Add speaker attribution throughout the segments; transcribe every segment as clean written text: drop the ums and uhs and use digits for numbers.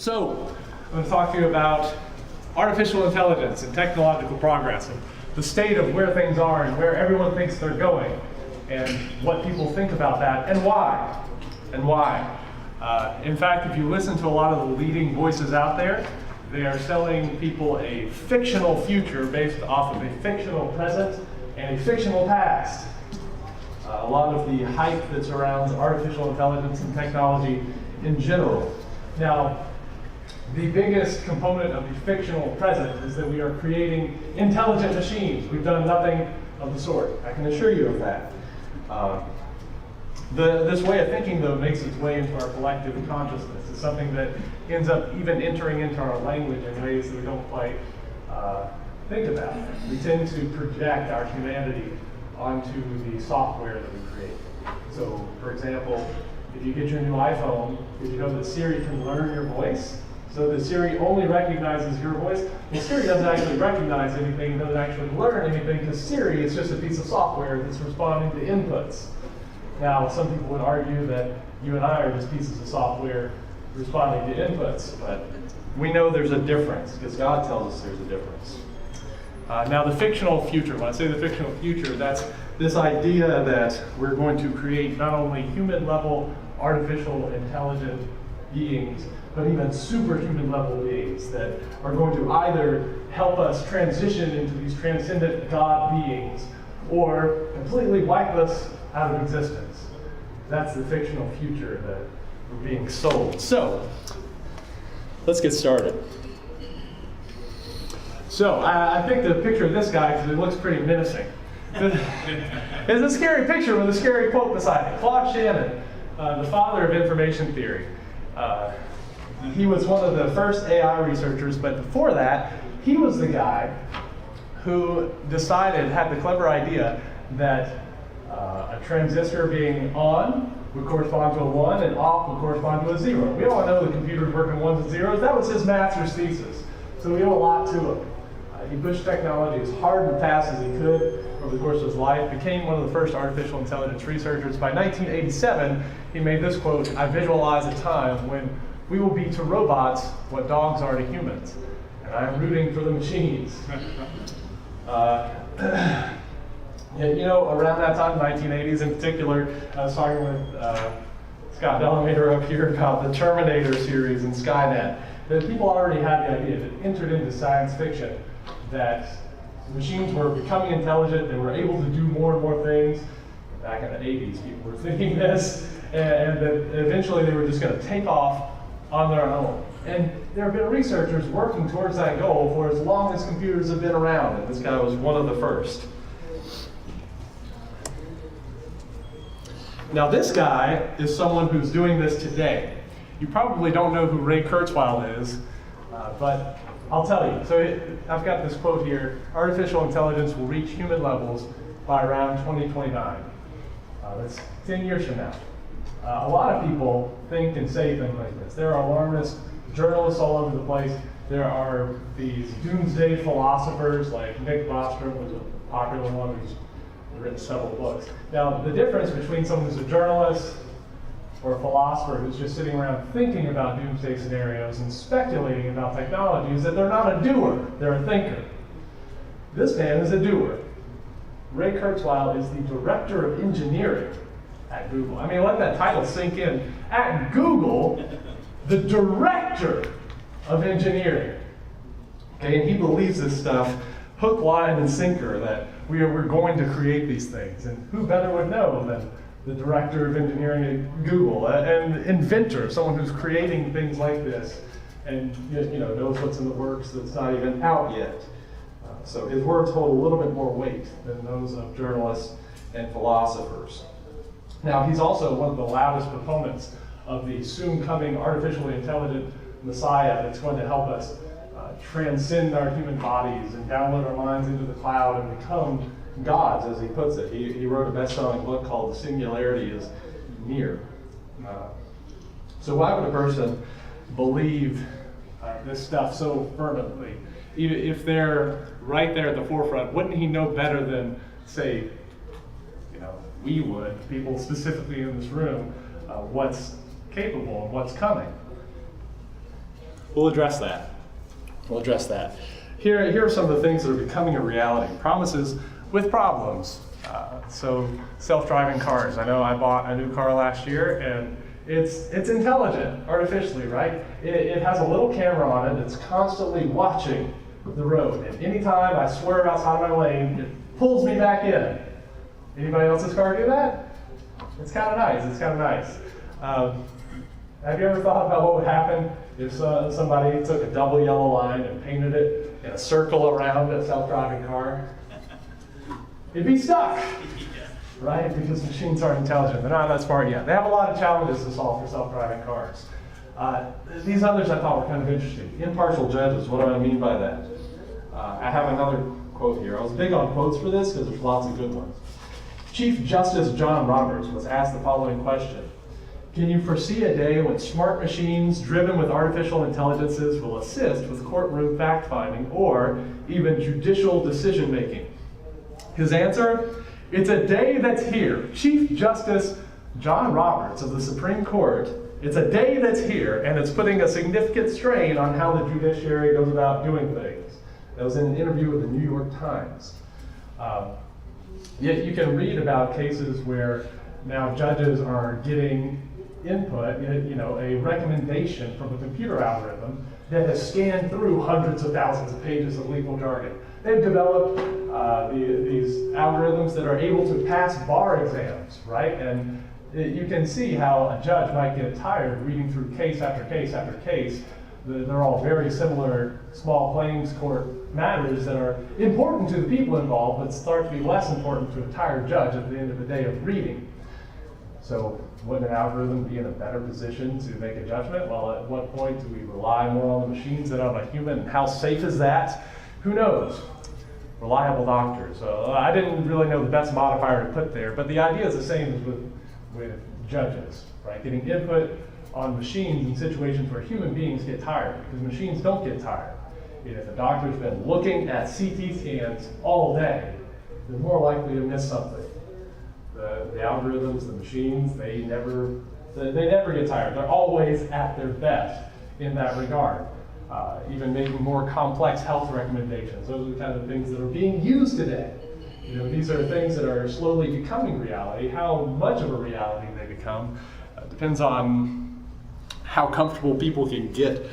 Speaker 1: So, I'm going to talk to you about artificial intelligence and technological progress and the state of where things are and where everyone thinks they're going and what people think about that and why. In fact, if you listen to a lot of the leading voices out there, they are selling people a fictional future based off of a fictional present and a fictional past. A lot of the hype that surrounds artificial intelligence and technology in general. Now, the biggest component of the fictional present is that we are creating intelligent machines. We've done nothing of the sort. I can assure you of that. This way of thinking, though, makes its way into our collective consciousness. It's something that ends up even entering into our language in ways that we don't quite think about. We tend to project our humanity onto the software that we create. So, for example, if you get your new iPhone, did you know that Siri can learn your voice? So that Siri only recognizes your voice. Well, Siri doesn't actually recognize anything, doesn't actually learn anything, because Siri is just a piece of software that's responding to inputs. Now, some people would argue that you and I are just pieces of software responding to inputs, but we know there's a difference, because God tells us there's a difference. Now, the fictional future, when I say the fictional future, that's this idea that we're going to create not only human-level artificial intelligent beings, but even superhuman level beings that are going to either help us transition into these transcendent God beings or completely wipe us out of existence. That's the fictional future that we're being sold. So, let's get started. So, I picked a picture of this guy because it looks pretty menacing. It's a scary picture with a scary quote beside it. Claude Shannon, the father of information theory. He was one of the first AI researchers, but before that, he was the guy who had the clever idea that a transistor being on would correspond to a 1 and off would correspond to a 0. We all know the computers work in 1s and 0s. That was his master's thesis. So we owe a lot to him. He pushed technology as hard and fast as he could over the course of his life, became one of the first artificial intelligence researchers. By 1987, he made this quote, "I visualize a time when we will be to robots what dogs are to humans, and I'm rooting for the machines." Around that time, 1980s in particular, I was talking with Scott Delamater up here about the Terminator series and Skynet. That people already had the idea, that entered into science fiction, that machines were becoming intelligent, they were able to do more and more things. Back in the 80s, people were thinking this, and that eventually they were just going to take off on their own. And there have been researchers working towards that goal for as long as computers have been around, and this guy was one of the first. Now this guy is someone who's doing this today. You probably don't know who Ray Kurzweil is, but I'll tell you. So I've got this quote here: artificial intelligence will reach human levels by around 2029. That's 10 years from now. A lot of people think and say things like this. There are alarmist journalists all over the place. There are these doomsday philosophers like Nick Bostrom, who's a popular one who's written several books. Now, the difference between someone who's a journalist or a philosopher who's just sitting around thinking about doomsday scenarios and speculating about technology is that they're not a doer, they're a thinker. This man is a doer. Ray Kurzweil is the director of engineering at Google. I mean, let that title sink in. At Google, the director of engineering. Okay, and he believes this stuff, hook, line, and sinker, that we're going to create these things. And who better would know than the director of engineering at Google, an inventor, someone who's creating things like this, and knows what's in the works that's not even out yet. So his words hold a little bit more weight than those of journalists and philosophers. Now, he's also one of the loudest proponents of the soon-coming artificially intelligent Messiah that's going to help us transcend our human bodies and download our minds into the cloud and become gods, as he puts it. He wrote a best-selling book called The Singularity is Near. So why would a person believe this stuff so fervently? If they're right there at the forefront, wouldn't he know better than, say, we would, people specifically in this room, what's capable and what's coming? We'll address that. We'll address that. Here are some of the things that are becoming a reality. Promises with problems. So self-driving cars. I know I bought a new car last year, and it's intelligent artificially, right? It has a little camera on it that's constantly watching the road. And anytime I swerve outside of my lane, it pulls me back in. Anybody else's car do that? It's kind of nice. It's kind of nice. Have you ever thought about what would happen if somebody took a double yellow line and painted it in a circle around a self-driving car? It'd be stuck, right? Because machines aren't intelligent. They're not that smart yet. They have a lot of challenges to solve for self-driving cars. These others I thought were kind of interesting. Impartial judges, what do I mean by that? I have another quote here. I was big on quotes for this because there's lots of good ones. Chief Justice John Roberts was asked the following question. Can you foresee a day when smart machines driven with artificial intelligences will assist with courtroom fact-finding or even judicial decision-making? His answer, it's a day that's here. Chief Justice John Roberts of the Supreme Court, it's a day that's here, and it's putting a significant strain on how the judiciary goes about doing things. That was in an interview with the New York Times. Yet you can read about cases where now judges are getting input, a recommendation from a computer algorithm that has scanned through hundreds of thousands of pages of legal jargon. They've developed these algorithms that are able to pass bar exams, right? And you can see how a judge might get tired reading through case after case after case. They're all very similar small claims court matters that are important to the people involved, but start to be less important to a tired judge at the end of the day of reading. So would an algorithm be in a better position to make a judgment? Well, at what point do we rely more on the machines than on a human? And how safe is that? Who knows? Reliable doctors. I didn't really know the best modifier to put there, but the idea is the same as with judges, right? Getting input on machines in situations where human beings get tired, because machines don't get tired. If a doctor's been looking at CT scans all day, they're more likely to miss something. The algorithms, the machines, they never get tired. They're always at their best in that regard. Even making more complex health recommendations. Those are the kind of things that are being used today. These are things that are slowly becoming reality. How much of a reality they become depends on how comfortable people can get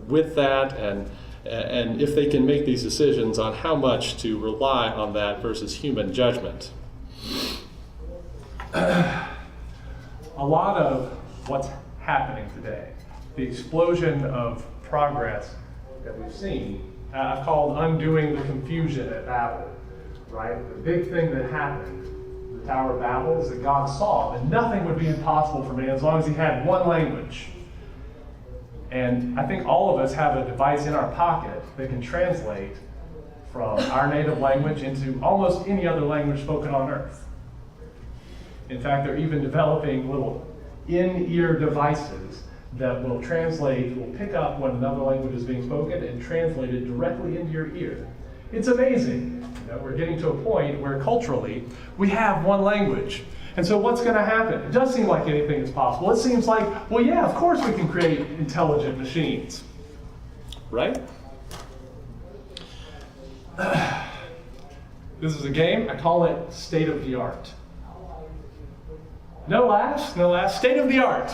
Speaker 1: with that, and if they can make these decisions on how much to rely on that versus human judgment. A lot of what's happening today, the explosion of progress that we've seen, I've called undoing the confusion at Babel, right? The big thing that happened, the Tower of Babel, is that God saw that nothing would be impossible for man as long as he had one language. And I think all of us have a device in our pocket that can translate from our native language into almost any other language spoken on earth. In fact, they're even developing little in-ear devices that will pick up when another language is being spoken and translate it directly into your ear. It's amazing. We're getting to a point where culturally we have one language. And so what's going to happen? It does seem like anything is possible. It seems like, well, yeah, of course we can create intelligent machines, right? This is a game. I call it state of the art. No laughs, state of the art.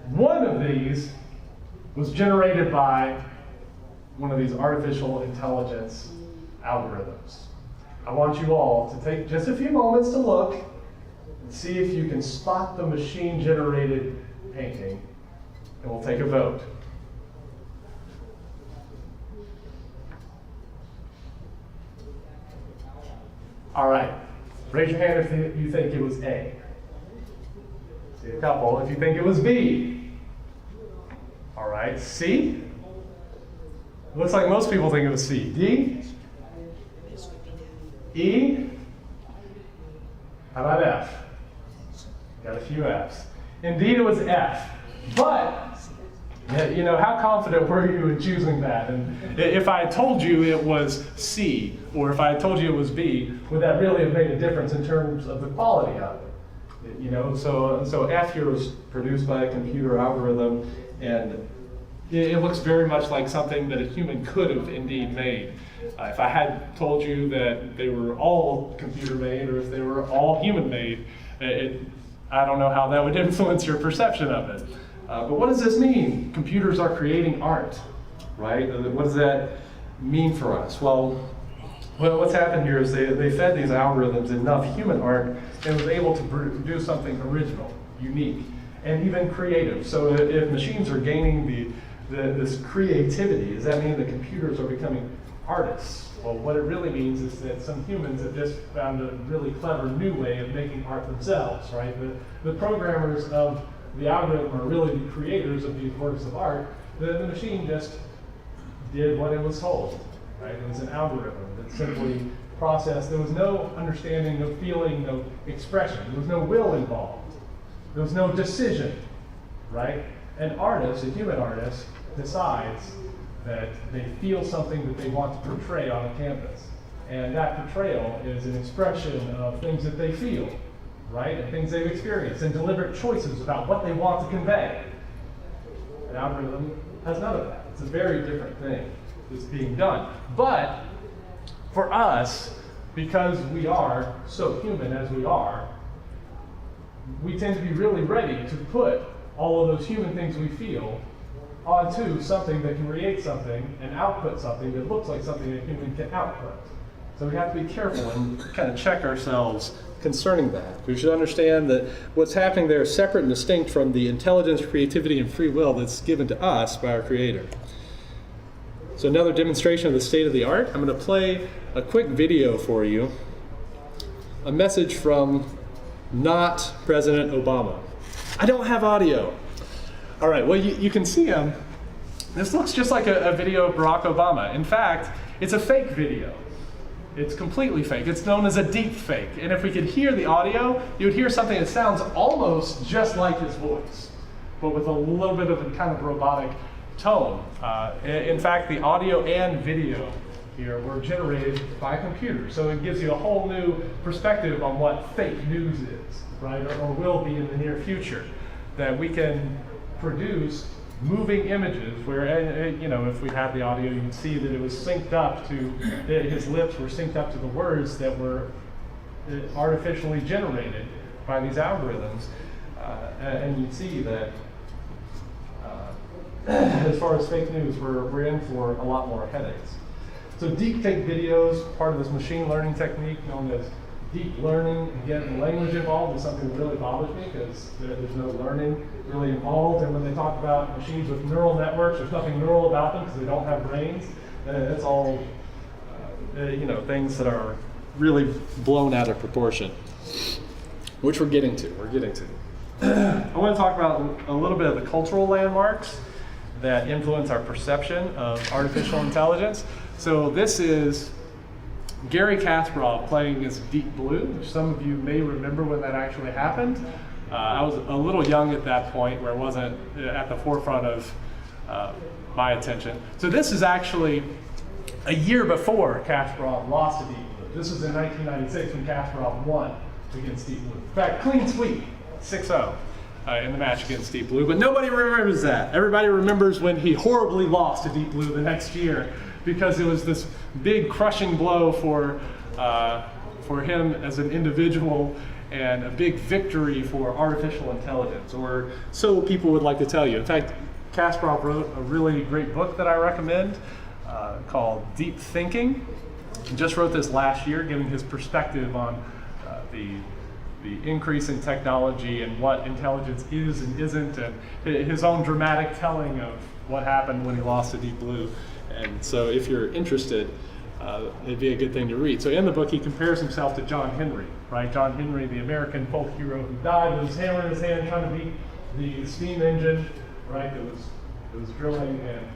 Speaker 1: One of these was generated by one of these artificial intelligence algorithms. I want you all to take just a few moments to look and see if you can spot the machine-generated painting, and we'll take a vote. All right, raise your hand if you think it was A. See a couple. If you think it was B. All right, C. Looks like most people think it was C. D. E. How about F? Got a few F's. Indeed, it was F. But, how confident were you in choosing that? And if I told you it was C, or if I told you it was B, would that really have made a difference in terms of the quality of it? So F here was produced by a computer algorithm, And it looks very much like something that a human could have indeed made. If I had told you that they were all computer made or if they were all human made, I don't know how that would influence your perception of it. But what does this mean? Computers are creating art, right? What does that mean for us? Well, what's happened here is they fed these algorithms enough human art and was able to produce something original, unique, and even creative. So if machines are gaining this creativity, does that mean that computers are becoming artists? Well, what it really means is that some humans have just found a really clever new way of making art themselves, right? The programmers of the algorithm are really the creators of these works of art. The machine just did what it was told, right? It was an algorithm that simply processed. There was no understanding, no feeling, no expression. There was no will involved. There was no decision, right? An artist, a human artist, decides that they feel something that they want to portray on a canvas. And that portrayal is an expression of things that they feel, right? And things they've experienced, and deliberate choices about what they want to convey. An algorithm has none of that. It's a very different thing that's being done. But for us, because we are so human as we are, we tend to be really ready to put all of those human things we feel onto something that can create something and output something that looks like something a human can output. So we have to be careful and kind of check ourselves concerning that. We should understand that what's happening there is separate and distinct from the intelligence, creativity, and free will that's given to us by our Creator. So another demonstration of the state of the art. I'm going to play a quick video for you. A message from not President Obama. I don't have audio. All right, well, you can see him. This looks just like a video of Barack Obama. In fact, it's a fake video. It's completely fake. It's known as a deep fake. And if we could hear the audio, you would hear something that sounds almost just like his voice, but with a little bit of a kind of robotic tone. In fact, the audio and video here were generated by computers. So it gives you a whole new perspective on what fake news is, right? Or will be in the near future. That we can produce moving images where, you know, if we had the audio, you can see that it was synced up to, his lips were synced up to the words that were artificially generated by these algorithms. And you see that as far as fake news, we're in for a lot more headaches. So deep fake videos, part of this machine learning technique known as deep learning. Again, language involved is something that really bothers me because there's no learning really involved. And when they talk about machines with neural networks, there's nothing neural about them because they don't have brains. It's all, you know, things that are really blown out of proportion, which we're getting to. I want to talk about a little bit of the cultural landmarks that influence our perception of artificial intelligence. So this is Gary Kasparov playing as Deep Blue, which some of you may remember when that actually happened. I was a little young at that point where it wasn't at the forefront of my attention. So this is actually a year before Kasparov lost to Deep Blue. This was in 1996 when Kasparov won against Deep Blue. In fact, clean sweep, 6-0 in the match against Deep Blue. But nobody remembers that. Everybody remembers when he horribly lost to Deep Blue the next year because it was this big crushing blow for him as an individual and a big victory for artificial intelligence, or so people would like to tell you. In fact, Kasparov wrote a really great book that I recommend called Deep Thinking. He just wrote this last year, giving his perspective on the increase in technology and what intelligence is and isn't, and his own dramatic telling of what happened when he lost to Deep Blue. And so if you're interested, it'd be a good thing to read. So in the book, he compares himself to John Henry, right? John Henry, the American folk hero who died with his hammer in his hand trying to beat the steam engine, right, that was drilling. And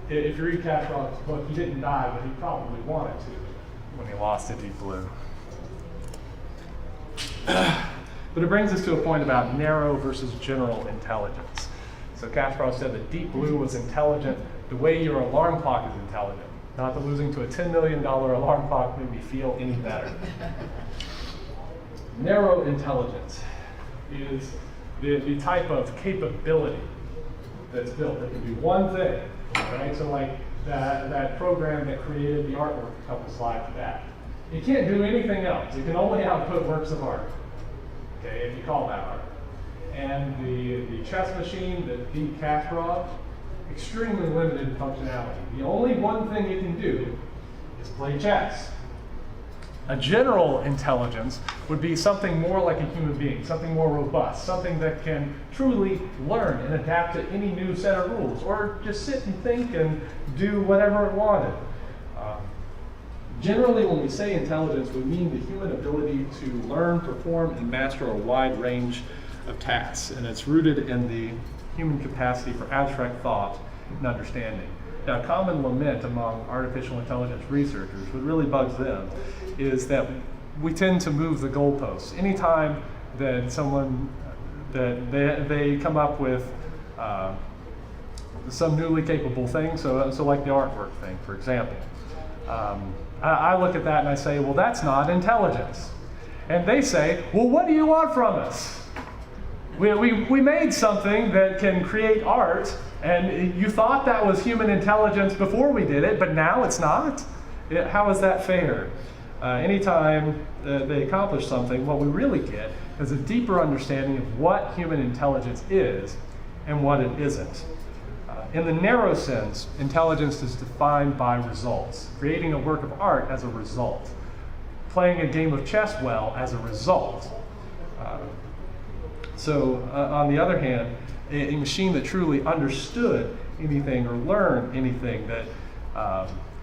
Speaker 1: if you read Kasparov's book, he didn't die, but he probably wanted to when he lost to Deep Blue. But it brings us to a point about narrow versus general intelligence. So Kasparov said that Deep Blue was intelligent the way your alarm clock is intelligent. Not that losing to a $10 million alarm clock made me feel any better. Narrow intelligence is the type of capability that's built. It can do one thing, right? So like that program that created the artwork a couple slides back. It can't do anything else. It can only output works of art, okay, if you call that art. And the chess machine that beat Kasparov, extremely limited in functionality. The only one thing it can do is play chess. A general intelligence would be something more like a human being, something more robust, something that can truly learn and adapt to any new set of rules, or just sit and think and do whatever it wanted. Generally, when we say intelligence, we mean the human ability to learn, perform, and master a wide range of tasks, and it's rooted in the human capacity for abstract thought and understanding. Now, a common lament among artificial intelligence researchers, what really bugs them, is that we tend to move the goalposts. Anytime that they come up with some newly capable thing, so like the artwork thing, for example, I look at that and I say, well, that's not intelligence. And they say, well, what do you want from us? We made something that can create art, and you thought that was human intelligence before we did it, but now it's not? How is that fair? Anytime they accomplish something, what we really get is a deeper understanding of what human intelligence is and what it isn't. In the narrow sense, intelligence is defined by results, creating a work of art as a result, playing a game of chess well as a result. On the other hand, a machine that truly understood anything or learned anything that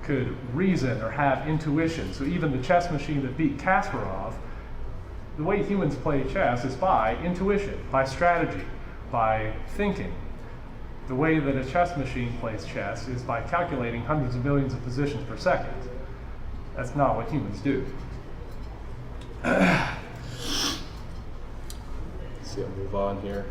Speaker 1: could reason or have intuition. So even the chess machine that beat Kasparov, the way humans play chess is by intuition, by strategy, by thinking. The way that a chess machine plays chess is by calculating hundreds of millions of positions per second. That's not what humans do. See, I'll move on here.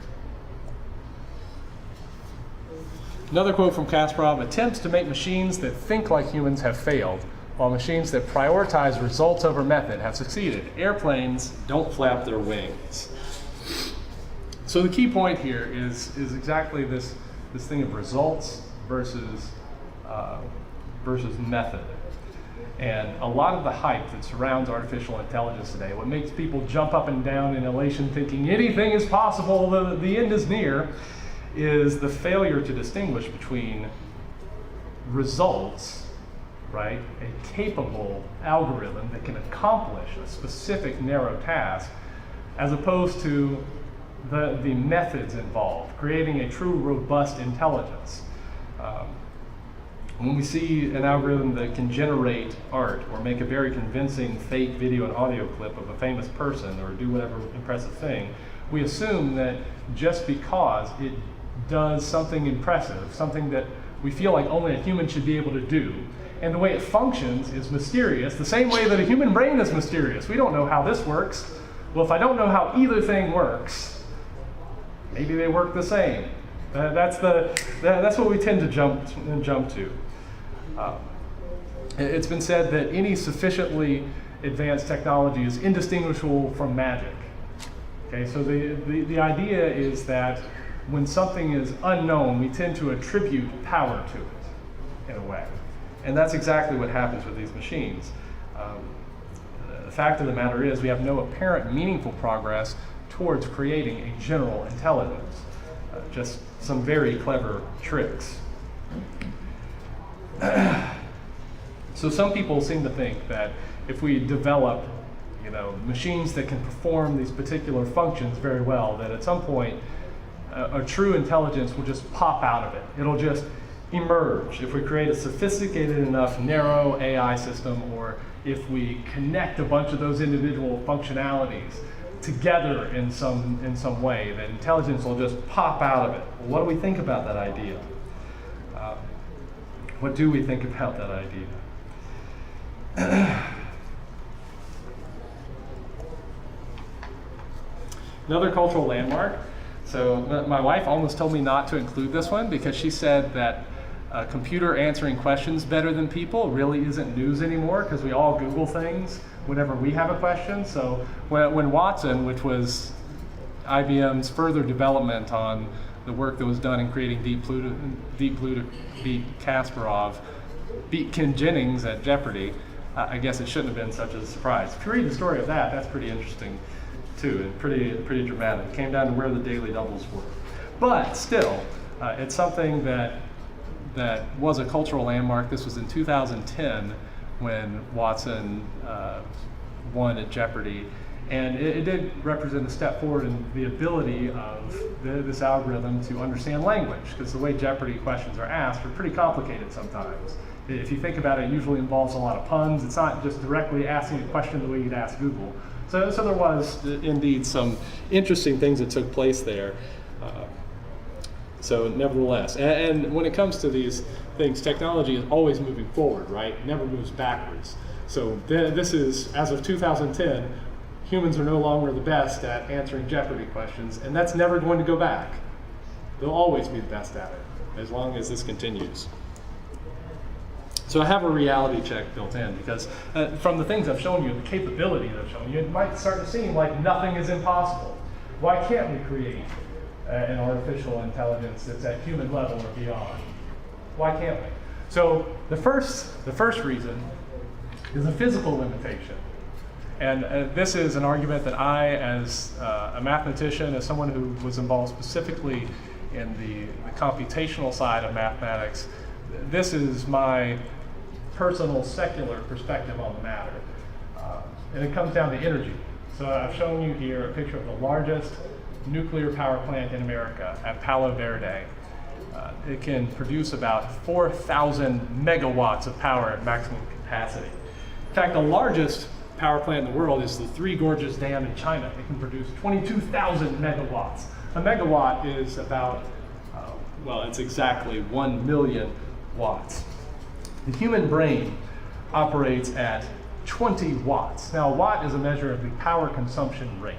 Speaker 1: Another quote from Kasparov: attempts to make machines that think like humans have failed, while machines that prioritize results over method have succeeded. Airplanes don't flap their wings. So the key point here is exactly this thing of results versus method. And a lot of the hype that surrounds artificial intelligence today, what makes people jump up and down in elation thinking anything is possible, the end is near, is the failure to distinguish between results, right? A capable algorithm that can accomplish a specific narrow task, as opposed to the methods involved, creating a true robust intelligence. When we see an algorithm that can generate art or make a very convincing fake video and audio clip of a famous person or do whatever impressive thing, we assume that just because it does something impressive, something that we feel like only a human should be able to do, and the way it functions is mysterious, the same way that a human brain is mysterious. We don't know how this works. Well, if I don't know how either thing works, maybe they work the same. That's what we tend to jump to. It's been said that any sufficiently advanced technology is indistinguishable from magic. Okay, so the idea is that when something is unknown, we tend to attribute power to it in a way. And that's exactly what happens with these machines. The fact of the matter is we have no apparent meaningful progress towards creating a general intelligence. Just some very clever tricks. So some people seem to think that if we develop, machines that can perform these particular functions very well, that at some point a true intelligence will just pop out of it. It'll just emerge if we create a sophisticated enough narrow AI system, or if we connect a bunch of those individual functionalities together in some way, that intelligence will just pop out of it. Well, what do we think about that idea? What do we think about that idea? Another cultural landmark. So my wife almost told me not to include this one because she said that a computer answering questions better than people really isn't news anymore, because we all Google things whenever we have a question. So when Watson, which was IBM's further development on the work that was done in creating Deep Blue to beat Kasparov, beat Ken Jennings at Jeopardy, I guess it shouldn't have been such a surprise. If you read the story of that, that's pretty interesting too, and pretty dramatic. It came down to where the daily doubles were. But still, it's something that was a cultural landmark. This was in 2010 when Watson won at Jeopardy. And it did represent a step forward in the ability of this algorithm to understand language, because the way Jeopardy questions are asked are pretty complicated sometimes. If you think about it, it usually involves a lot of puns. It's not just directly asking a question the way you'd ask Google. So there was indeed some interesting things that took place there. So nevertheless, and when it comes to these things, technology is always moving forward, right? It never moves backwards. So this is, as of 2010, humans are no longer the best at answering Jeopardy questions, and that's never going to go back. They'll always be the best at it, as long as this continues. So I have a reality check built in, because from the things I've shown you, the capability that I've shown you, it might start to seem like nothing is impossible. Why can't we create an artificial intelligence that's at human level or beyond? Why can't we? So the first reason is a physical limitation. And this is an argument that I, as a mathematician, as someone who was involved specifically in the computational side of mathematics, this is my personal secular perspective on the matter. And it comes down to energy. So I've shown you here a picture of the largest nuclear power plant in America at Palo Verde. It can produce about 4,000 megawatts of power at maximum capacity. In fact, the largest power plant in the world is the Three Gorges Dam in China. It can produce 22,000 megawatts. A megawatt is about, it's exactly 1 million watts. The human brain operates at 20 watts. Now, a watt is a measure of the power consumption rate.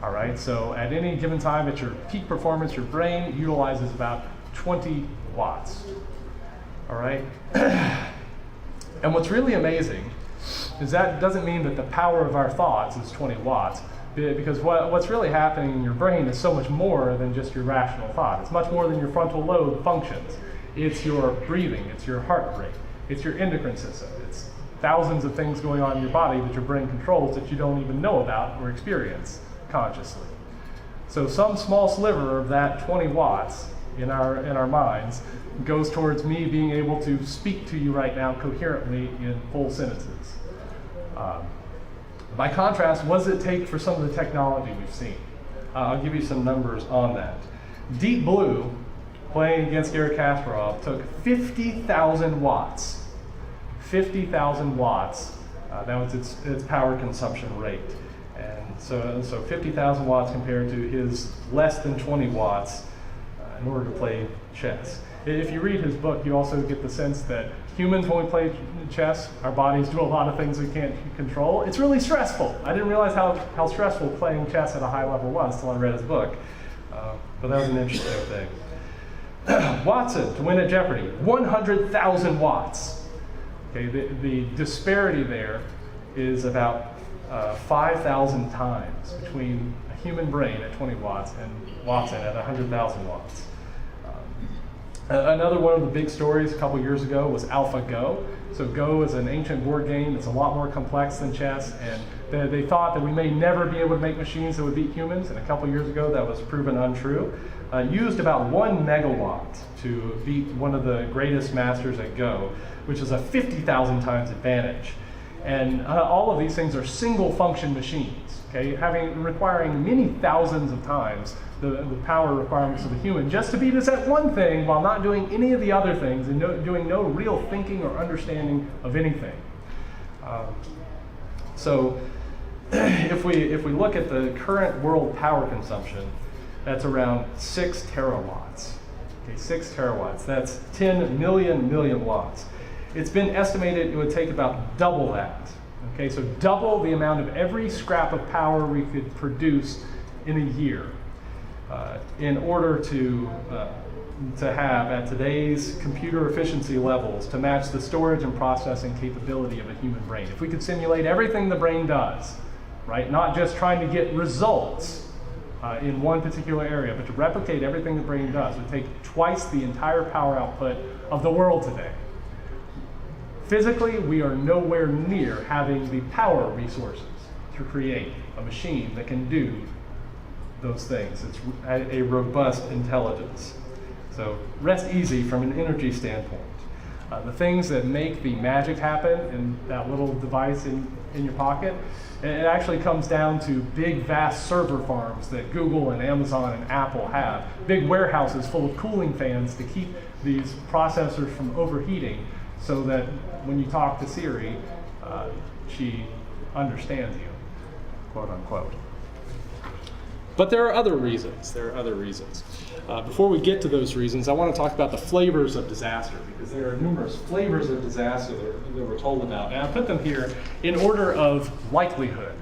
Speaker 1: All right, so at any given time at your peak performance, your brain utilizes about 20 watts. All right? And what's really amazing is that doesn't mean that the power of our thoughts is 20 watts, because what's really happening in your brain is so much more than just your rational thought. It's much more than your frontal lobe functions. It's your breathing, it's your heart rate, it's your endocrine system. It's thousands of things going on in your body that your brain controls that you don't even know about or experience consciously. So some small sliver of that 20 watts in our minds goes towards me being able to speak to you right now coherently in full sentences. By contrast, what does it take for some of the technology we've seen? I'll give you some numbers on that. Deep Blue, playing against Garry Kasparov, took 50,000 watts. 50,000 watts, that was its power consumption rate. And so 50,000 watts compared to his less than 20 watts in order to play chess. If you read his book, you also get the sense that humans, when we play chess, our bodies do a lot of things we can't control. It's really stressful. I didn't realize how stressful playing chess at a high level was until I read his book. But that was an interesting thing. Watson, to win at Jeopardy, 100,000 watts. Okay, the disparity there is about 5,000 times between a human brain at 20 watts and Watson at 100,000 watts. Another one of the big stories a couple years ago was AlphaGo. So Go is an ancient board game. It's a lot more complex than chess, and they thought that we may never be able to make machines that would beat humans, and a couple years ago that was proven untrue. Used about 1 megawatt to beat one of the greatest masters at Go, which is a 50,000 times advantage. And all of these things are single function machines, okay, requiring many thousands of times the power requirements of the human just to beat us at one thing while not doing any of the other things and doing no real thinking or understanding of anything. So if we look at the current world power consumption, that's around 6 terawatts. Okay, 6 terawatts. That's 10 million watts. It's been estimated it would take about double that. Okay, so double the amount of every scrap of power we could produce in a year in order to have, at today's computer efficiency levels, to match the storage and processing capability of a human brain. If we could simulate everything the brain does, right, not just trying to get results, in one particular area, but to replicate everything the brain does would take twice the entire power output of the world today. Physically, we are nowhere near having the power resources to create a machine that can do those things. It's a robust intelligence. So rest easy from an energy standpoint. The things that make the magic happen in that little device in your pocket, it actually comes down to big, vast server farms that Google and Amazon and Apple have. Big warehouses full of cooling fans to keep these processors from overheating so that when you talk to Siri, she understands you, quote unquote. But there are other reasons. Before we get to those reasons, I want to talk about the flavors of disaster, because there are numerous flavors of disaster that we're told about. And I put them here in order of likelihood.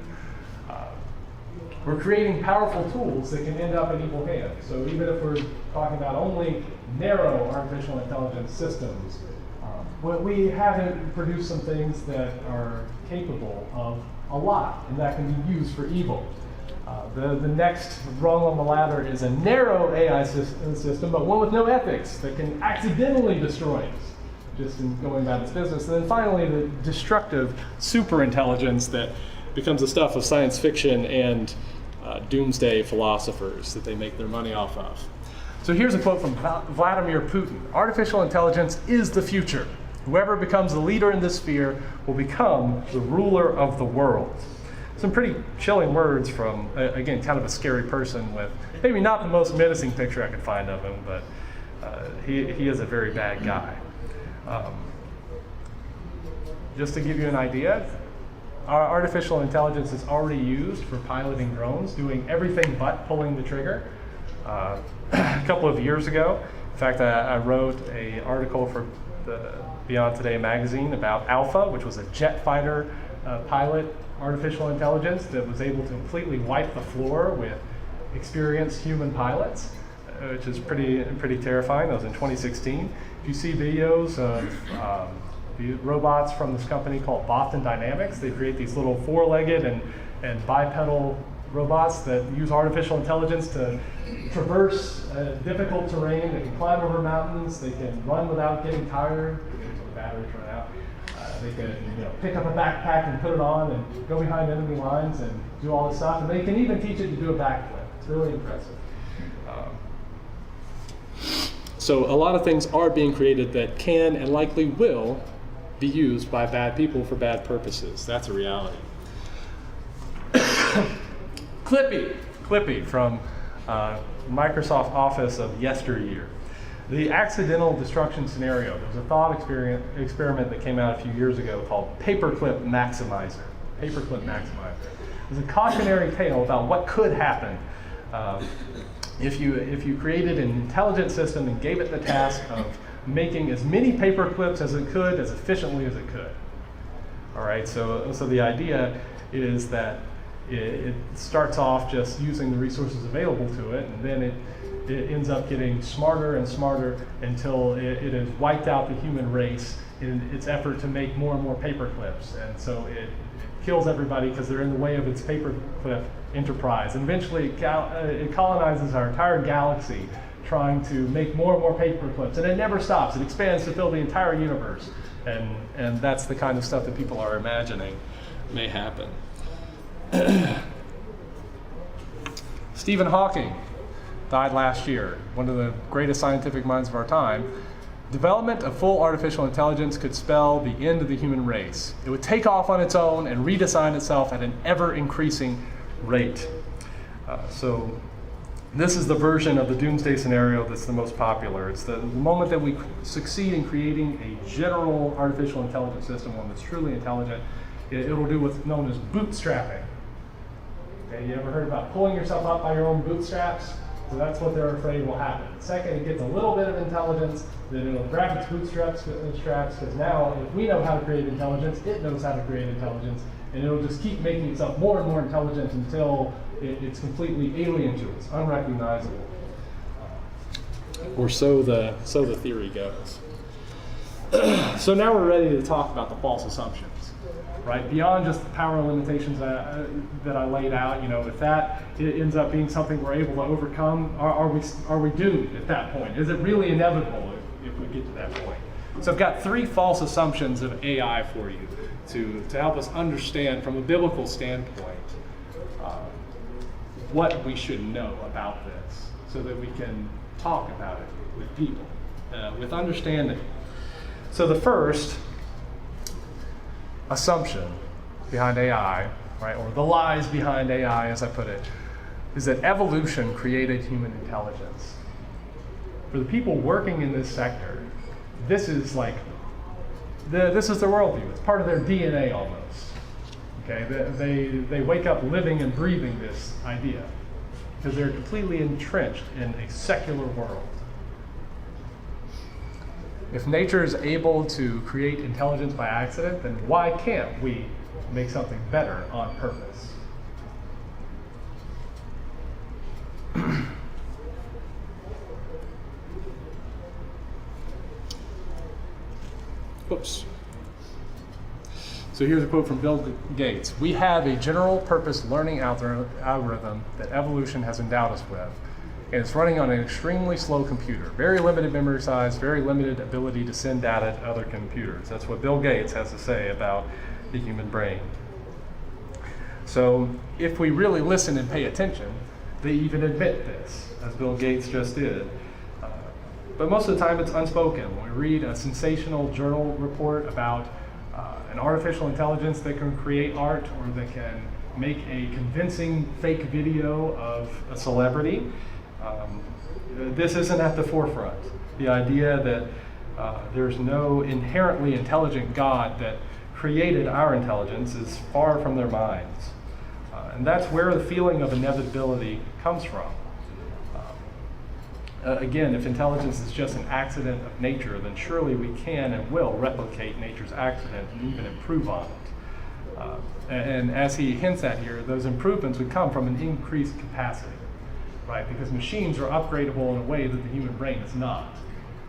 Speaker 1: We're creating powerful tools that can end up in evil hands. So even if we're talking about only narrow artificial intelligence systems, we haven't produced some things that are capable of a lot, and that can be used for evil. The next rung on the ladder is a narrow AI system, but one with no ethics that can accidentally destroy us, just in going about its business. And then finally, the destructive superintelligence that becomes the stuff of science fiction and doomsday philosophers that they make their money off of. So here's a quote from Vladimir Putin. "Artificial intelligence is the future. Whoever becomes the leader in this sphere will become the ruler of the world." Some pretty chilling words from, again, kind of a scary person with maybe not the most menacing picture I could find of him, but he is a very bad guy. Just to give you an idea, our artificial intelligence is already used for piloting drones, doing everything but pulling the trigger. A couple of years ago, in fact, I wrote an article for the Beyond Today magazine about Alpha, which was a jet fighter pilot artificial intelligence that was able to completely wipe the floor with experienced human pilots, which is pretty terrifying. That was in 2016. If you see videos of the robots from this company called Boston Dynamics, they create these little four-legged and bipedal robots that use artificial intelligence to traverse difficult terrain. They can climb over mountains. They can run without getting tired until the batteries run out. They can pick up a backpack and put it on and go behind enemy lines and do all this stuff. And they can even teach it to do a backflip. It's really impressive. So a lot of things are being created that can and likely will be used by bad people for bad purposes. That's a reality. Clippy from Microsoft Office of yesteryear. The accidental destruction scenario. There was a thought experiment that came out a few years ago called Paperclip Maximizer. It was a cautionary tale about what could happen if you created an intelligent system and gave it the task of making as many paper clips as it could, as efficiently as it could. All right, so the idea is that it starts off just using the resources available to it, and then it ends up getting smarter and smarter until it has wiped out the human race in its effort to make more and more paper clips. And so it kills everybody because they're in the way of its paperclip enterprise. And eventually it colonizes our entire galaxy trying to make more and more paper clips. And it never stops. It expands to fill the entire universe. And that's the kind of stuff that people are imagining may happen. Stephen Hawking died last year, one of the greatest scientific minds of our time. Development of full artificial intelligence could spell the end of the human race. It would take off on its own and redesign itself at an ever-increasing rate. So this is the version of the doomsday scenario that's the most popular. It's the moment that we succeed in creating a general artificial intelligence system, one that's truly intelligent, it'll do what's known as bootstrapping. Okay, you ever heard about pulling yourself up by your own bootstraps? So that's what they're afraid will happen. Second, it gets a little bit of intelligence, then it'll grab its bootstraps, because now if we know how to create intelligence, it knows how to create intelligence, and it'll just keep making itself more and more intelligent until it's completely alien to us, unrecognizable. Or so the theory goes. So now we're ready to talk about the false assumptions. right? Beyond just the power limitations that I laid out, if that it ends up being something we're able to overcome, are we doomed at that point? Is it really inevitable if we get to that point? So I've got 3 false assumptions of AI for you to help us understand from a biblical standpoint what we should know about this, so that we can talk about it with people, with understanding. So the first assumption behind AI, right, or the lies behind AI, as I put it, is that evolution created human intelligence. For the people working in this sector, this is like this is their worldview. It's part of their DNA almost. Okay, they wake up living and breathing this idea because they're completely entrenched in a secular world. If nature is able to create intelligence by accident, then why can't we make something better on purpose? Oops. So here's a quote from Bill Gates. "We have a general purpose learning algorithm that evolution has endowed us with. And it's running on an extremely slow computer. Very limited memory size, very limited ability to send data to other computers." That's what Bill Gates has to say about the human brain. So if we really listen and pay attention, they even admit this, as Bill Gates just did. But most of the time it's unspoken. When we read a sensational journal report about an artificial intelligence that can create art or that can make a convincing fake video of a celebrity, this isn't at the forefront. The idea that there's no inherently intelligent God that created our intelligence is far from their minds. And that's where the feeling of inevitability comes from. Again, if intelligence is just an accident of nature, then surely we can and will replicate nature's accident and even improve on it. And as he hints at here, those improvements would come from an increased capacity, right? Because machines are upgradable in a way that the human brain is not.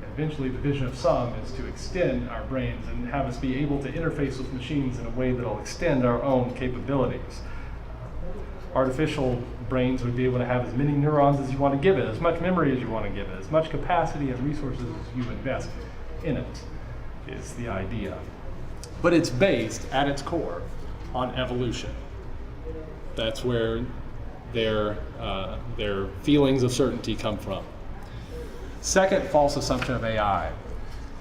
Speaker 1: And eventually the vision of some is to extend our brains and have us be able to interface with machines in a way that will extend our own capabilities. Artificial brains would be able to have as many neurons as you want to give it, as much memory as you want to give it, as much capacity and resources as you invest in it, is the idea. But it's based, at its core, on evolution. That's where their feelings of certainty come from. Second false assumption of AI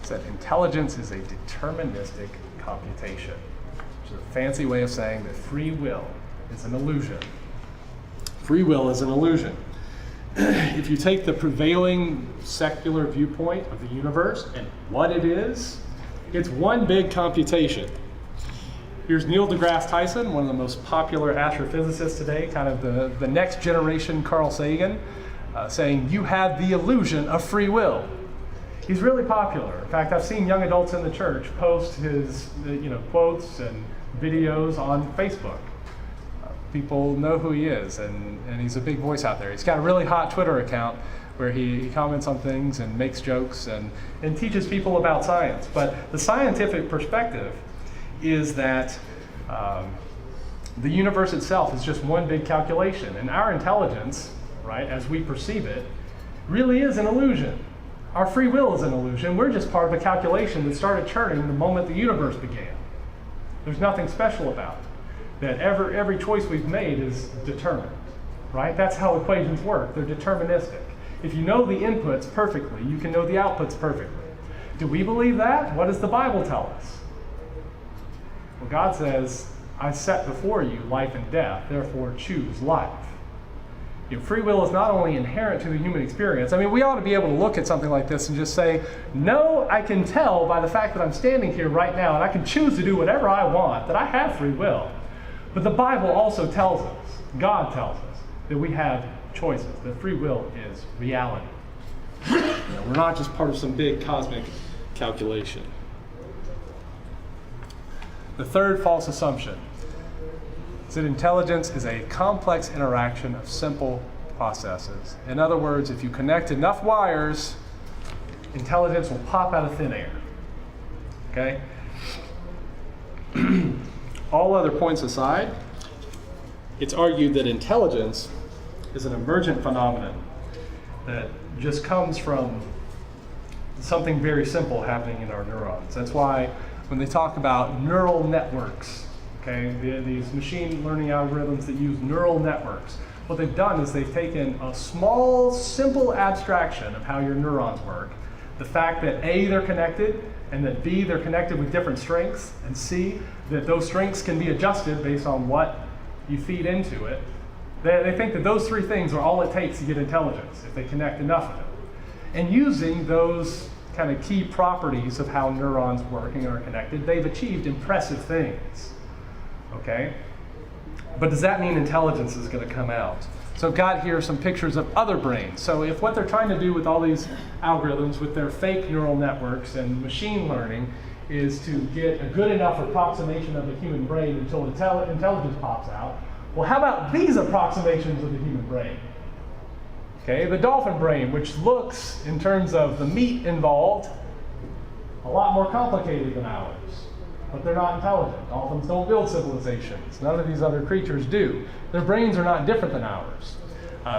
Speaker 1: is that intelligence is a deterministic computation, which is a fancy way of saying that free will is an illusion. Free will is an illusion. If you take the prevailing secular viewpoint of the universe and what it is, it's one big computation. Here's Neil deGrasse Tyson, one of the most popular astrophysicists today, kind of the next generation Carl Sagan, saying, "You have the illusion of free will." He's really popular. In fact, I've seen young adults in the church post his quotes and videos on Facebook. People know who he is, and he's a big voice out there. He's got a really hot Twitter account where he comments on things and makes jokes and teaches people about science. But the scientific perspective is that the universe itself is just one big calculation, and our intelligence, right, as we perceive it, really is an illusion. Our free will is an illusion. We're just part of a calculation that started churning the moment the universe began. There's nothing special about it. That every choice we've made is determined, right? That's how equations work. They're deterministic. If you know the inputs perfectly, you can know the outputs perfectly. Do we believe that? What does the Bible tell us? Well, God says, "I set before you life and death, therefore choose life." Free will is not only inherent to the human experience. I mean, we ought to be able to look at something like this and just say, no, I can tell by the fact that I'm standing here right now and I can choose to do whatever I want, that I have free will. But the Bible also tells us, God tells us, that we have choices, that free will is reality. We're not just part of some big cosmic calculation. The third false assumption is that intelligence is a complex interaction of simple processes. In other words, if you connect enough wires, intelligence will pop out of thin air. Okay? all other points aside, it's argued that intelligence is an emergent phenomenon that just comes from something very simple happening in our neurons. That's why when they talk about neural networks, okay, these machine learning algorithms that use neural networks, what they've done is they've taken a small, simple abstraction of how your neurons work, the fact that A, they're connected, and that B, they're connected with different strengths, and C, that those strengths can be adjusted based on what you feed into it. They think that those three things are all it takes to get intelligence, if they connect enough of it. And using those kind of key properties of how neurons work and are connected, they've achieved impressive things, okay? But does that mean intelligence is going to come out? So I've got here some pictures of other brains. So if what they're trying to do with all these algorithms, with their fake neural networks and machine learning, is to get a good enough approximation of the human brain until intelligence pops out, well, how about these approximations of the human brain? Okay, the dolphin brain, which looks, in terms of the meat involved, a lot more complicated than ours. But they're not intelligent. Dolphins don't build civilizations. None of these other creatures do. Their brains are not different than ours.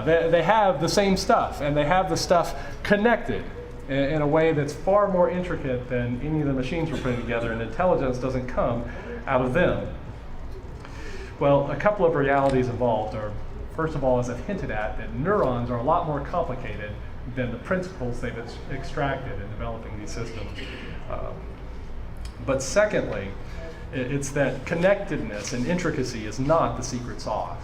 Speaker 1: They have the same stuff, and they have the stuff connected in a way that's far more intricate than any of the machines we're putting together, and intelligence doesn't come out of them. Well, a couple of realities involved are, first of all, as I've hinted at, that neurons are a lot more complicated than the principles they've extracted in developing these systems. But secondly, it's that connectedness and intricacy is not the secret sauce.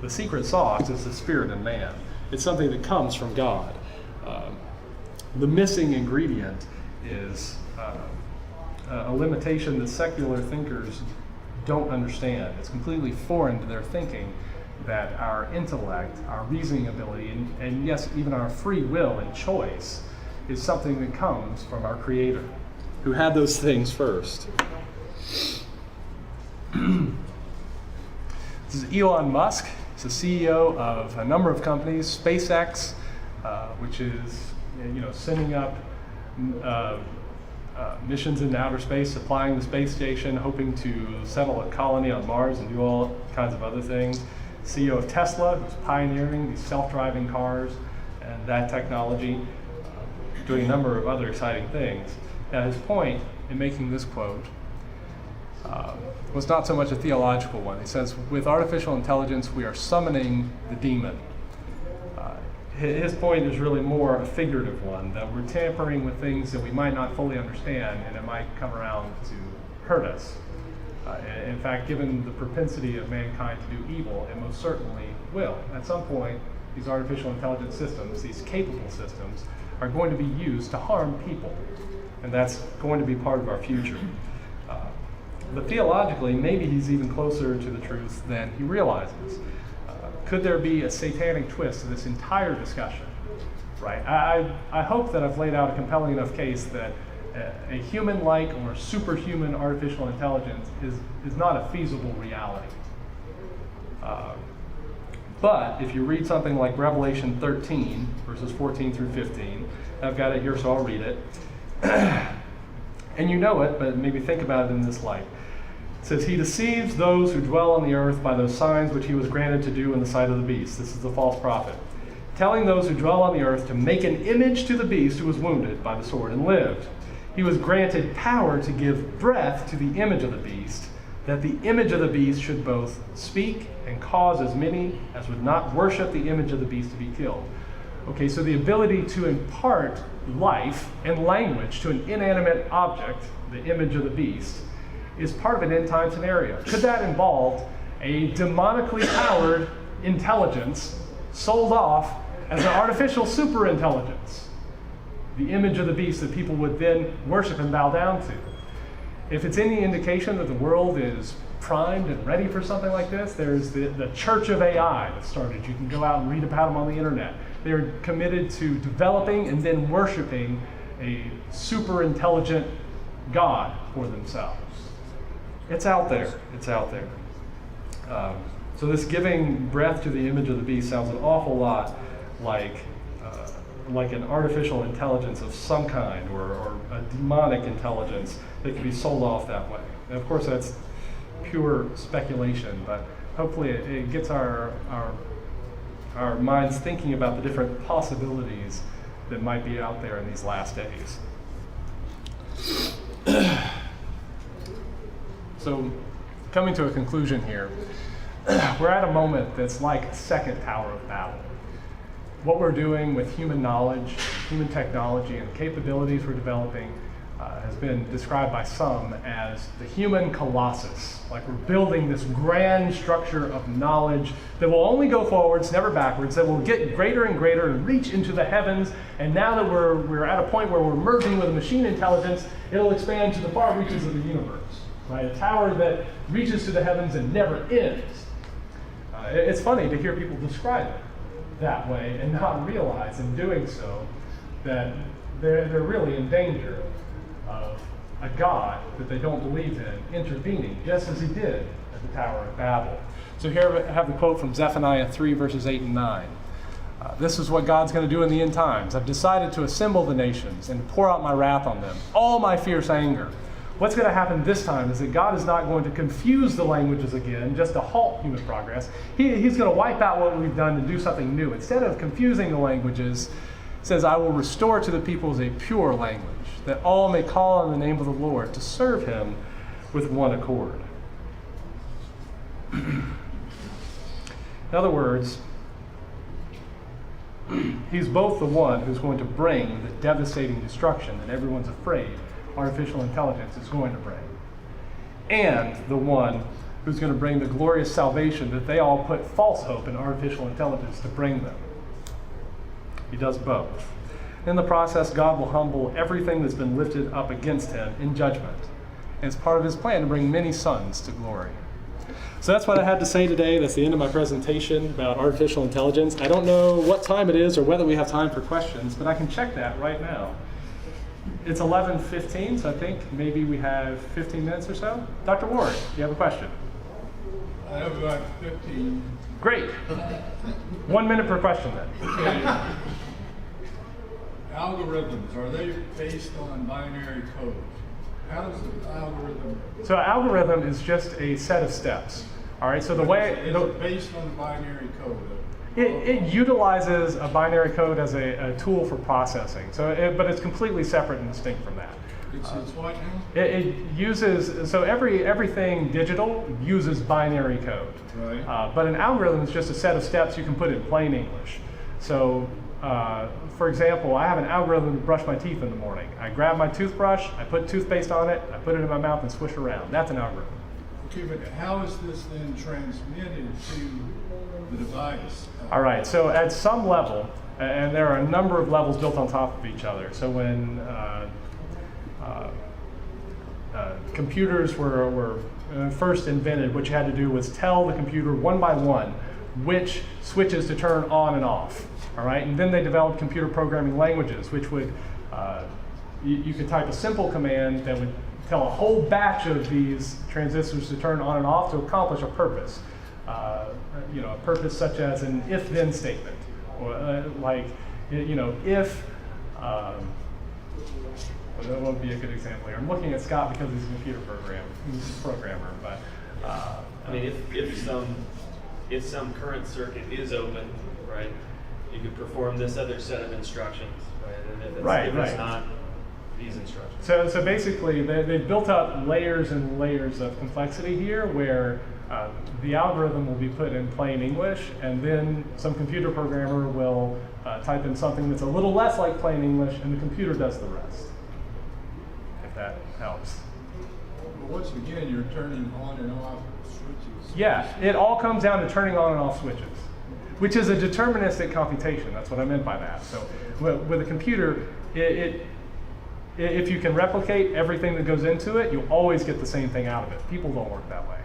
Speaker 1: The secret sauce is the spirit in man. It's something that comes from God. The missing ingredient is a limitation that secular thinkers don't understand. It's completely foreign to their thinking that our intellect, our reasoning ability, and yes, even our free will and choice is something that comes from our Creator, who had those things first. This is Elon Musk. He's the CEO of a number of companies, SpaceX, which is sending up missions into outer space, supplying the space station, hoping to settle a colony on Mars and do all kinds of other things. CEO of Tesla, who's pioneering these self-driving cars and that technology, doing a number of other exciting things. Now, his point in making this quote was not so much a theological one. He says, with artificial intelligence, we are summoning the demon. His point is really more a figurative one, that we're tampering with things that we might not fully understand, and it might come around to hurt us. In fact, given the propensity of mankind to do evil, it most certainly will. At some point, these artificial intelligence systems, these capable systems, are going to be used to harm people. And that's going to be part of our future. But theologically, maybe he's even closer to the truth than he realizes. Could there be a satanic twist to this entire discussion? Right? I hope that I've laid out a compelling enough case that a human-like or superhuman artificial intelligence is not a feasible reality. But if you read something like Revelation 13, verses 14 through 15, I've got it here, so I'll read it. And you know it, but maybe think about it in this light. It says, he deceives those who dwell on the earth by those signs which he was granted to do in the sight of the beast. This is the false prophet. Telling those who dwell on the earth to make an image to the beast who was wounded by the sword and lived. He was granted power to give breath to the image of the beast, that the image of the beast should both speak and cause as many as would not worship the image of the beast to be killed. Okay, so the ability to impart life and language to an inanimate object, the image of the beast, is part of an end-time scenario. Could that involve a demonically powered intelligence sold off as an artificial superintelligence? The image of the beast that people would then worship and bow down to. If it's any indication that the world is primed and ready for something like this, there's the Church of AI that started. You can go out and read about them on the internet. They're committed to developing and then worshiping a super intelligent God for themselves. It's out there. It's out there. So this giving breath to the image of the beast sounds an awful lot like an artificial intelligence of some kind, or a demonic intelligence that can be sold off that way. And of course, that's pure speculation, but hopefully it gets our minds thinking about the different possibilities that might be out there in these last days. So, coming to a conclusion here, we're at a moment that's like a second Tower of Babel. What we're doing with human knowledge, human technology, and the capabilities we're developing has been described by some as the human colossus. Like we're building this grand structure of knowledge that will only go forwards, never backwards, that will get greater and greater and reach into the heavens. And now that we're at a point where we're merging with machine intelligence, it'll expand to the far reaches of the universe. Right? A tower that reaches to the heavens and never ends. It's funny to hear people describe it that way and not realize in doing so that they're really in danger of a God that they don't believe in intervening, just as he did at the Tower of Babel. So here I have the quote from Zephaniah 3, verses 8 and 9. This is what God's going to do in the end times. I've decided to assemble the nations and pour out my wrath on them, all my fierce anger. What's going to happen this time is that God is not going to confuse the languages again, just to halt human progress. He's going to wipe out what we've done and do something new. Instead of confusing the languages, it says, I will restore to the peoples a pure language, that all may call on the name of the Lord to serve him with one accord. In other words, he's both the one who's going to bring the devastating destruction that everyone's afraid artificial intelligence is going to bring, and the one who's going to bring the glorious salvation that they all put false hope in artificial intelligence to bring them. He does both. In the process, God will humble everything that's been lifted up against him in judgment. And it's part of his plan to bring many sons to glory. So that's what I had to say today. That's the end of my presentation about artificial intelligence. I don't know what time it is or whether we have time for questions, but I can check that right now. It's 11:15, so I think maybe we have 15 minutes or so. Dr. Ward, do you have a question?
Speaker 2: I have about 15.
Speaker 1: Great. 1 minute per question then.
Speaker 2: Okay. Algorithms, are they based on binary code? How does the algorithm...
Speaker 1: So an algorithm is just a set of steps. All right, so the way...
Speaker 2: Is it based on binary code?
Speaker 1: It utilizes a binary code as a tool for processing, but it's completely separate and distinct from that.
Speaker 2: It's what now?
Speaker 1: It uses, so everything digital uses binary code.
Speaker 2: Right.
Speaker 1: But an algorithm is just a set of steps you can put in plain English. So, for example, I have an algorithm to brush my teeth in the morning. I grab my toothbrush, I put toothpaste on it, I put it in my mouth and swish around. That's an algorithm.
Speaker 2: Okay, but how is this then transmitted to the device?
Speaker 1: All right, so at some level, and there are a number of levels built on top of each other. So when computers were first invented, what you had to do was tell the computer one by one which switches to turn on and off. All right, and then they developed computer programming languages, which would you could type a simple command that would tell a whole batch of these transistors to turn on and off to accomplish a purpose. A purpose such as an if-then statement, or if. Well, that won't be a good example here. I'm looking at Scott because he's a computer programmer, but.
Speaker 3: I mean, if some current circuit is open, right, you could perform this other set of instructions, right? And if it's not these instructions.
Speaker 1: So basically, they've built up layers and layers of complexity here, where the algorithm will be put in plain English, and then some computer programmer will type in something that's a little less like plain English, and the computer does the rest. If that helps.
Speaker 2: Well, once again, you're turning on and off switches.
Speaker 1: Yeah, it all comes down to turning on and off switches, which is a deterministic computation. That's what I meant by that. So with a computer, if you can replicate everything that goes into it, you'll always get the same thing out of it. People don't work that way.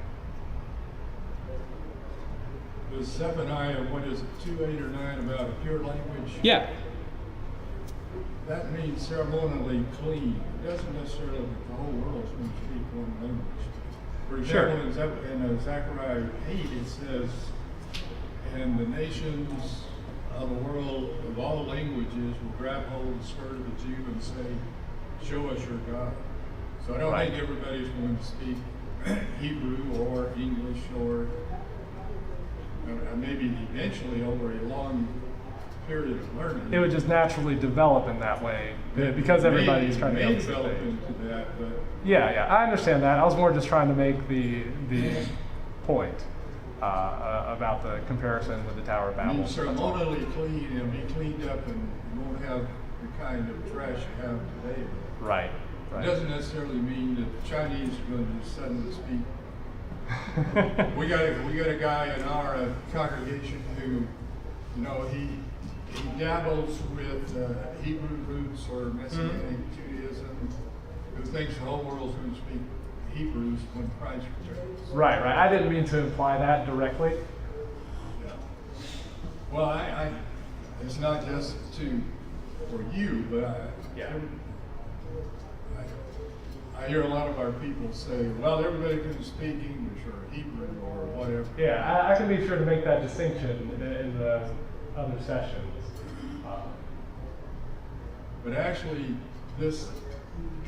Speaker 2: Was Zephaniah, 2, 8, or 9 about a pure language?
Speaker 1: Yeah.
Speaker 2: That means ceremonially clean. It doesn't necessarily mean the whole world's going to speak one language. For example, in Zechariah 8, it says, and the nations of the world of all languages will grab hold of the skirt of the Jew and say, show us your God. So I don't think everybody's going to speak Hebrew or English or maybe eventually over a long period of learning.
Speaker 1: It would just naturally develop in that way because everybody's trying to
Speaker 2: may
Speaker 1: help
Speaker 2: develop into that, but
Speaker 1: yeah, I understand that. I was more just trying to make the point about the comparison with the Tower of
Speaker 2: I
Speaker 1: Babel.
Speaker 2: mean, ceremonially clean and be cleaned up, and you won't have the kind of trash you have today.
Speaker 1: Right.
Speaker 2: It doesn't necessarily mean that the Chinese are going to just suddenly speak. we got a guy in our congregation who, you know, he dabbles with Hebrew roots or Messianic Judaism, who thinks the whole world's going to speak Hebrews when Christ returns.
Speaker 1: Right. I didn't mean to imply that directly.
Speaker 2: Yeah. Well, I it's not just for you, but I hear a lot of our people say, well, everybody can speak English or Hebrew or whatever.
Speaker 1: Yeah, I can be sure to make that distinction in the other sessions.
Speaker 2: But actually, this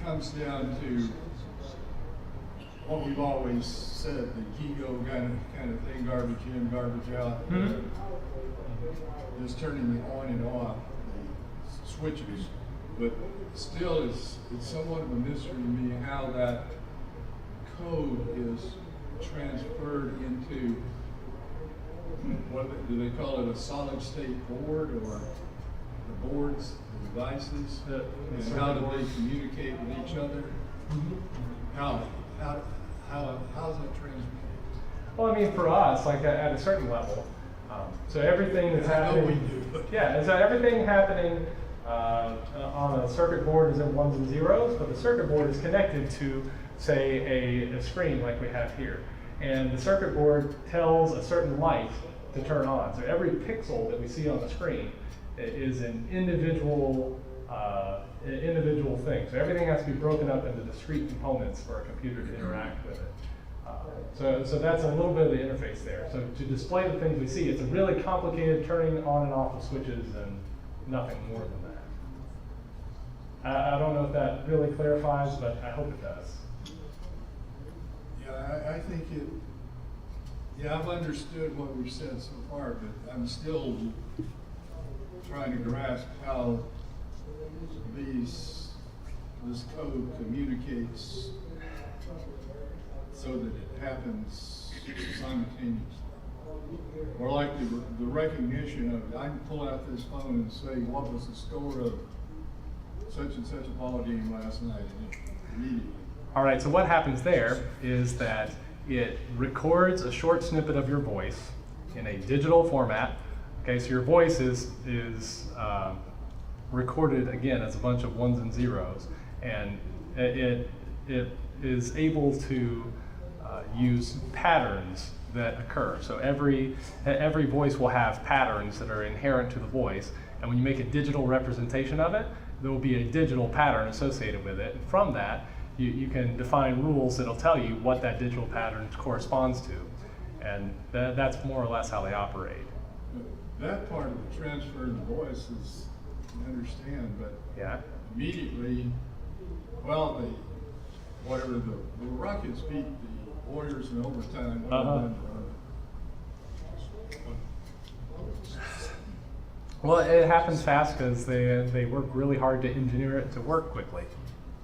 Speaker 2: comes down to what we've always said, the Gigo kind of thing, garbage in, garbage out.
Speaker 1: Mm-hmm.
Speaker 2: Just turning it on and off, the switches. But still, it's somewhat of a mystery to me how that code is transferred into, what do they call it, a solid state board, or the boards, the devices, and how do they communicate with each other? How's that transmitted?
Speaker 1: Well, I mean, for us, like at a certain level, so everything that's happening.
Speaker 2: we do, but
Speaker 1: Yeah, so everything happening on a circuit board is in ones and zeros, but the circuit board is connected to, say, a screen like we have here. And the circuit board tells a certain light to turn on. So every pixel that we see on the screen is an individual thing. So everything has to be broken up into discrete components for a computer to interact with it. So that's a little bit of the interface there. So to display the things we see, it's a really complicated turning on and off of switches and nothing more than that. I don't know if that really clarifies, but I hope it does.
Speaker 2: yeah, I think it. Yeah, I've understood what we've said so far, but I'm still trying to grasp how this code communicates so that it happens simultaneously. Or like the recognition of, I can pull out this phone and say, what was the score of such and such a ball game last night, and immediately.
Speaker 1: All right, so what happens there is that it records a short snippet of your voice in a digital format. Okay, so your voice is recorded again as a bunch of ones and zeros, and it is able to use patterns that occur. So every voice will have patterns that are inherent to the voice, and when you make a digital representation of it, there will be a digital pattern associated with it. And from that, you can define rules that'll tell you what that digital pattern corresponds to, and that's more or less how they operate.
Speaker 2: That part of the transfer of the voice is, I understand, but
Speaker 1: Yeah.
Speaker 2: immediately, well, the Rockets beat the Warriors in overtime.
Speaker 1: Well, it happens fast because they work really hard to engineer it to work quickly.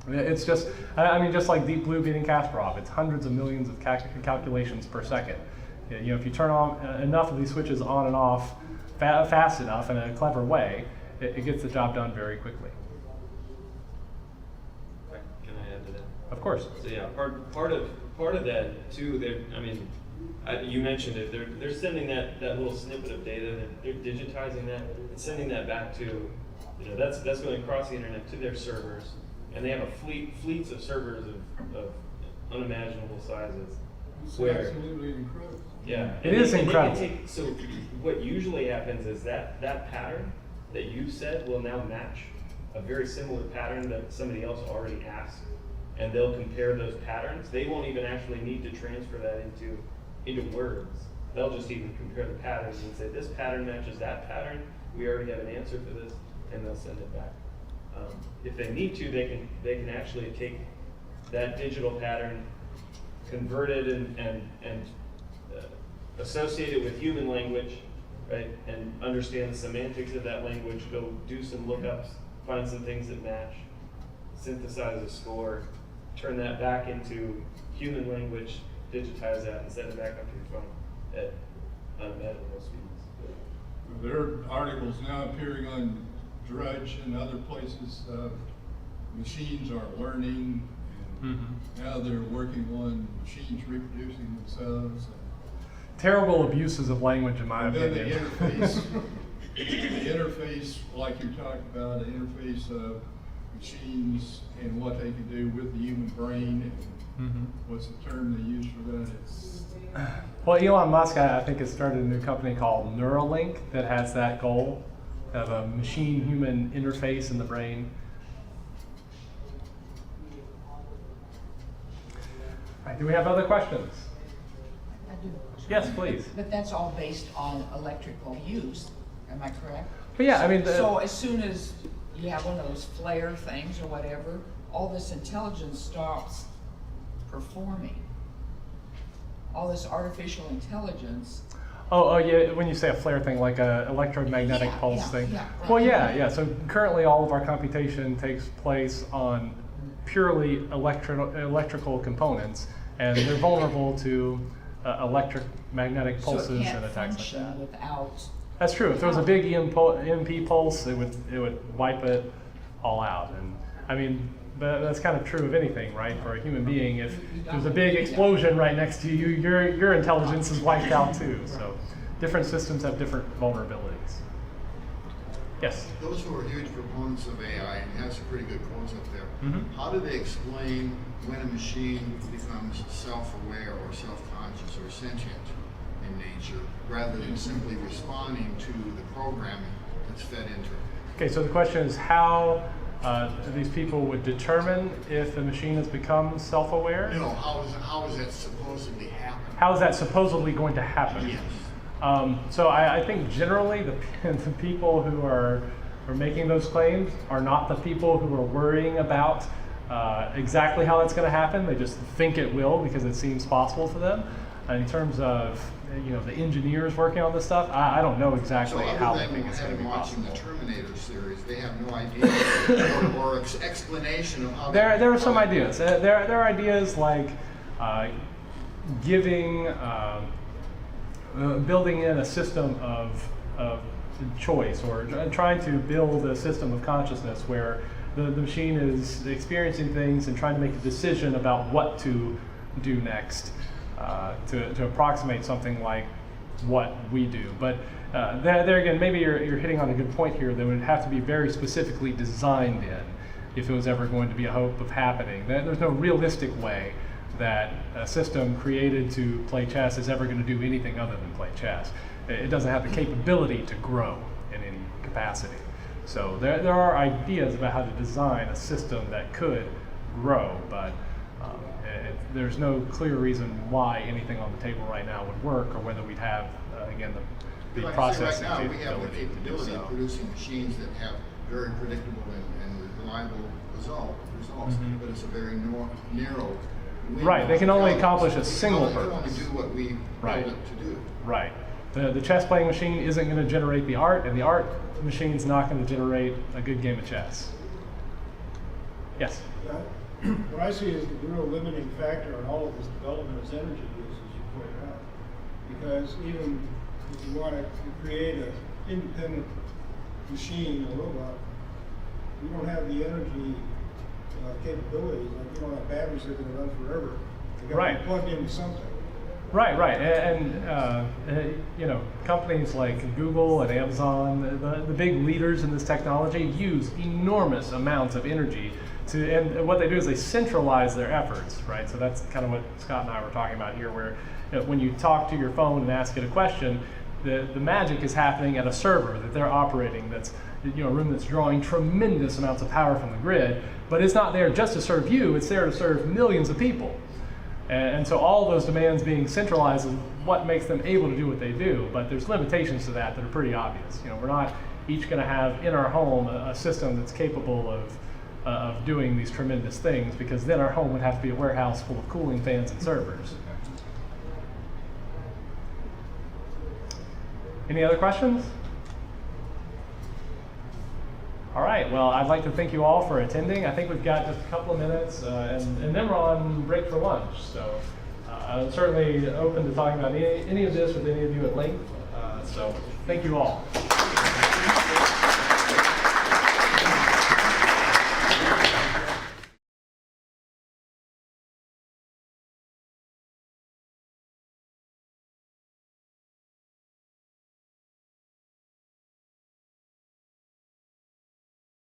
Speaker 1: It's just, I mean, just like Deep Blue beating Kasparov, it's hundreds of millions of calculations per second. You know, if you turn on enough of these switches on and off fast enough in a clever way, it gets the job done very quickly.
Speaker 3: Can I add to that?
Speaker 1: Of course.
Speaker 3: So yeah, part of that too. I mean, you mentioned it. They're sending that little snippet of data. They're digitizing that and sending that back to, you know, that's going across the internet to their servers, and they have a fleets of servers of unimaginable sizes.
Speaker 2: It's absolutely incredible.
Speaker 3: Yeah,
Speaker 1: It is incredible.
Speaker 3: So what usually happens is that pattern that you said will now match a very similar pattern that somebody else already asked, and they'll compare those patterns. They won't even actually need to transfer that into words. They'll just even compare the patterns and say, this pattern matches that pattern. We already have an answer for this, and they'll send it back. If they need to, they can actually take that digital pattern, converted and associate it with human language, right? And understand the semantics of that language, go do some lookups, find some things that match, synthesize a score, turn that back into human language, digitize that, and send it back up to your phone at unimaginable speeds.
Speaker 2: There are articles now appearing on Drudge and other places. Machines are learning, and now they're working on machines reproducing themselves.
Speaker 1: Terrible abuses of language, in my
Speaker 2: And then
Speaker 1: opinion.
Speaker 2: the interface, like you talked about, the interface of machines and what they can do with the human brain. And what's the term they use for that? It's
Speaker 1: Well, Elon Musk, I think, has started a new company called Neuralink that has that goal of a machine-human interface in the brain. All right, do we have other questions?
Speaker 4: I do.
Speaker 1: Yes, please.
Speaker 4: But that's all based on electrical use, am I correct?
Speaker 1: But yeah, I mean,
Speaker 4: So as soon as you have one of those flare things or whatever, all this intelligence stops performing. All this artificial intelligence.
Speaker 1: oh yeah, when you say a flare thing, like a electromagnetic
Speaker 4: Yeah,
Speaker 1: pulse
Speaker 4: yeah,
Speaker 1: thing.
Speaker 4: yeah, right.
Speaker 1: Well, yeah. So currently all of our computation takes place on purely electrical components, and they're vulnerable to electromagnetic pulses
Speaker 4: So it can't
Speaker 1: and attacks like
Speaker 4: function
Speaker 1: that.
Speaker 4: without.
Speaker 1: That's true. If there was a big EMP pulse, it would wipe it all out. And I mean, that's kind of true of anything, right? For a human being, if there's a big explosion right next to you, your intelligence is wiped out too. So different systems have different vulnerabilities. Yes?
Speaker 5: Those who are huge proponents of AI, and has some pretty good quotes up there,
Speaker 1: Mhm.
Speaker 5: how do they explain when a machine becomes self-aware or self-conscious or sentient in nature, rather than simply responding to the programming that's fed into it?
Speaker 1: Okay, so the question is how these people would determine if a machine has become self-aware?
Speaker 5: You know, how is that supposedly happen?
Speaker 1: How is that supposedly going to happen?
Speaker 5: Yes.
Speaker 1: So I think generally the people who are making those claims are not the people who are worrying about exactly how that's going to happen. They just think it will because it seems possible to them. In terms of the engineers working on this stuff, I don't know exactly
Speaker 5: So
Speaker 1: how
Speaker 5: other
Speaker 1: they
Speaker 5: than
Speaker 1: think it's going to be
Speaker 5: watching
Speaker 1: possible.
Speaker 5: the Terminator series, they have no idea or explanation of how.
Speaker 1: There are some ideas. There are ideas like building in a system of choice, or trying to build a system of consciousness where the machine is experiencing things and trying to make a decision about what to do next, to approximate something like what we do. But there again, maybe you're hitting on a good point here. That would have to be very specifically designed in if it was ever going to be a hope of happening. There's no realistic way that a system created to play chess is ever going to do anything other than play chess. It doesn't have the capability to grow in any capacity. So there are ideas about how to design a system that could grow, but there's no clear reason why anything on the table right now would work, or whether we'd have, again, the
Speaker 5: Like I say,
Speaker 1: processing
Speaker 5: right now, we have the
Speaker 1: capability to do
Speaker 5: capability
Speaker 1: so.
Speaker 5: of producing machines that have very predictable and reliable results,
Speaker 1: Mhm.
Speaker 5: but it's a very narrow window.
Speaker 1: Right, they can only
Speaker 5: of
Speaker 1: accomplish a
Speaker 5: intelligence.
Speaker 1: single
Speaker 5: They can only
Speaker 1: purpose.
Speaker 5: do what we
Speaker 1: Right.
Speaker 5: build it to do.
Speaker 1: Right. The chess playing machine isn't going to generate the art, and the art machine's not going to generate a good game of chess. Yes?
Speaker 6: What I see as the real limiting factor in all of this development is energy use, as you pointed out. Because even if you want to create an independent machine, a robot, you don't have the energy capabilities. Like you don't have batteries that are going to run forever. They got to
Speaker 1: Right.
Speaker 6: be plugged into something.
Speaker 1: Right. And companies like Google and Amazon, the big leaders in this technology, use enormous amounts of energy and what they do is they centralize their efforts, right? So that's kind of what Scott and I were talking about here, where when you talk to your phone and ask it a question, the magic is happening at a server that they're operating. That's a room that's drawing tremendous amounts of power from the grid, but it's not there just to serve you. It's there to serve millions of people. And so all those demands being centralized is what makes them able to do what they do. But there's limitations to that are pretty obvious. We're not each going to have in our home a system that's capable of of doing these tremendous things, because then our home would have to be a warehouse full of cooling fans and servers. Any other questions? All right, well, I'd like to thank you all for attending. I think we've got just a couple of minutes, and then we're on break for lunch. So I'm certainly open to talking about any of this with any of you at length. So thank you all.